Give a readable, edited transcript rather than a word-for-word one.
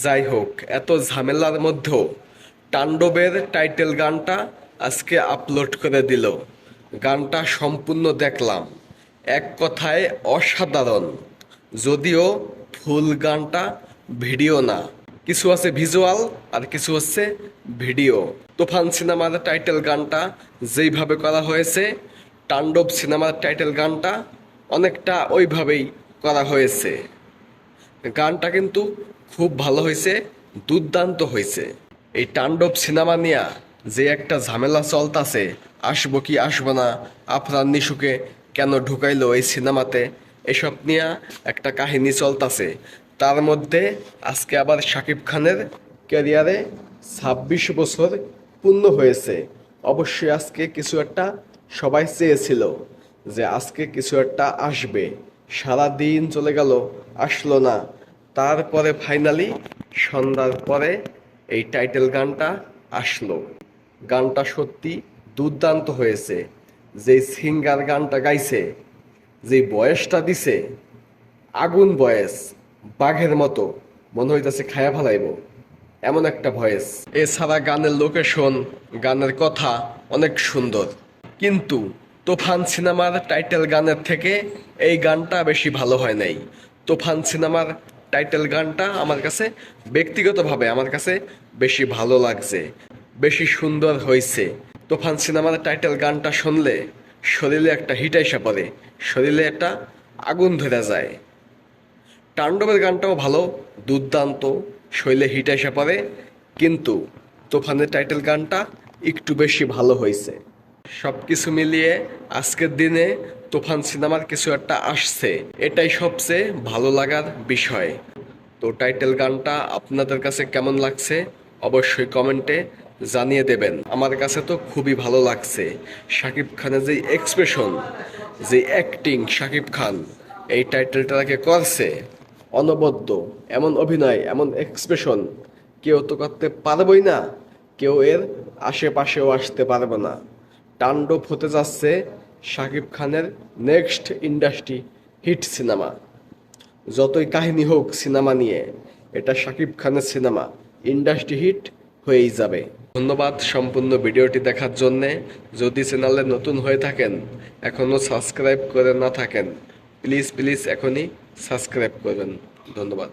যাই হোক, এত ঝামেলার মধ্যেও তাণ্ডবের টাইটেল গানটা আজকে আপলোড করে দিল। গানটা সম্পূর্ণ দেখলাম, এক কথায় অসাধারণ। যদিও ফুল গানটা ভিডিও না, কিছু আছে ভিজুয়াল আর কিছু হচ্ছে ভিডিও। তুফান সিনেমার টাইটেল গানটা যেইভাবে করা হয়েছে, তাণ্ডব সিনেমার টাইটেল গানটা অনেকটা ওইভাবেই করা হয়েছে। গানটা কিন্তু খুব ভালো হয়েছে, দুর্দান্ত হয়েছে। এই তাণ্ডব সিনেমা নিয়ে যে একটা ঝামেলা চলতাছে, আসবো কি আসবো না, আফরান নিশুকে কেন ঢুকাইলো এই সিনেমাতে, এসব নিয়ে একটা কাহিনী চলতাছে। তার মধ্যে আজকে আবার শাকিব খানের ক্যারিয়ারে ২৬ বছর পূর্ণ হয়েছে। অবশ্যই আজকে কিছু একটা সবাই চেয়েছিল যে আজকে কিছু একটা আসবে। সারা দিন চলে গেল, আসলো না। তারপরে ফাইনালি সন্ধ্যার পরে এই টাইটেল গানটা আসলো। গানটা সত্যি দুর্দান্ত হয়েছে। যেই সিঙ্গার গানটা গাইছে, যেই বয়সটা দিছে, আগুন বয়স, বাঘের মতো, মনে হইতেছে খায়া ফেলাইব এমন একটা ভয়েস। এছাড়া গানের লোকেশন, গানের কথা অনেক সুন্দর। কিন্তু তুফান সিনেমার টাইটেল গানের থেকে এই গানটা বেশি ভালো হয় নাই। তুফান সিনেমার টাইটেল গানটা আমার কাছে ব্যক্তিগতভাবে আমার কাছে বেশি ভালো লাগছে, বেশি সুন্দর হয়েছে। তুফান সিনেমার টাইটেল গানটা শুনলে শরীরে একটা হিট আইসা পড়ে, শরীরে একটা আগুন ধরে যায়। তাণ্ডবের গানটাও ভালো, দুর্দান্ত, শৈলে হিট এসে পড়ে। কিন্তু তুফানের টাইটেল গানটা একটু বেশি ভালো হয়েছে। সব কিছু মিলিয়ে আজকের দিনে তুফান সিনেমার কিছু একটা আসছে, এটাই সবচেয়ে ভালো লাগার বিষয়। তো টাইটেল গানটা আপনাদের কাছে কেমন লাগছে অবশ্যই কমেন্টে জানিয়ে দেবেন। আমার কাছে তো খুবই ভালো লাগছে। শাকিব খানের যে এক্সপ্রেশন, যে অ্যাক্টিং শাকিব খান এই টাইটেলটাকে করছে, অনবদ্য। এমন অভিনয়, এমন এক্সপ্রেশন কেউ তো করতে পারবই না, কেউ এর আশেপাশেও আসতে পারবে না। তাণ্ডব হতে যাচ্ছে শাকিব খানের নেক্সট ইন্ডাস্ট্রি হিট সিনেমা। যতই কাহিনী হোক সিনেমা নিয়ে, এটা শাকিব খানের সিনেমা, ইন্ডাস্ট্রি হিট হয়েই যাবে। ধন্যবাদ সম্পূর্ণ ভিডিওটি দেখার জন্যে। যদি চ্যানেলে নতুন হয়ে থাকেন, এখনও সাবস্ক্রাইব করে না থাকেন, প্লিজ প্লিজ এখনই সাবস্ক্রাইব করবেন। ধন্যবাদ।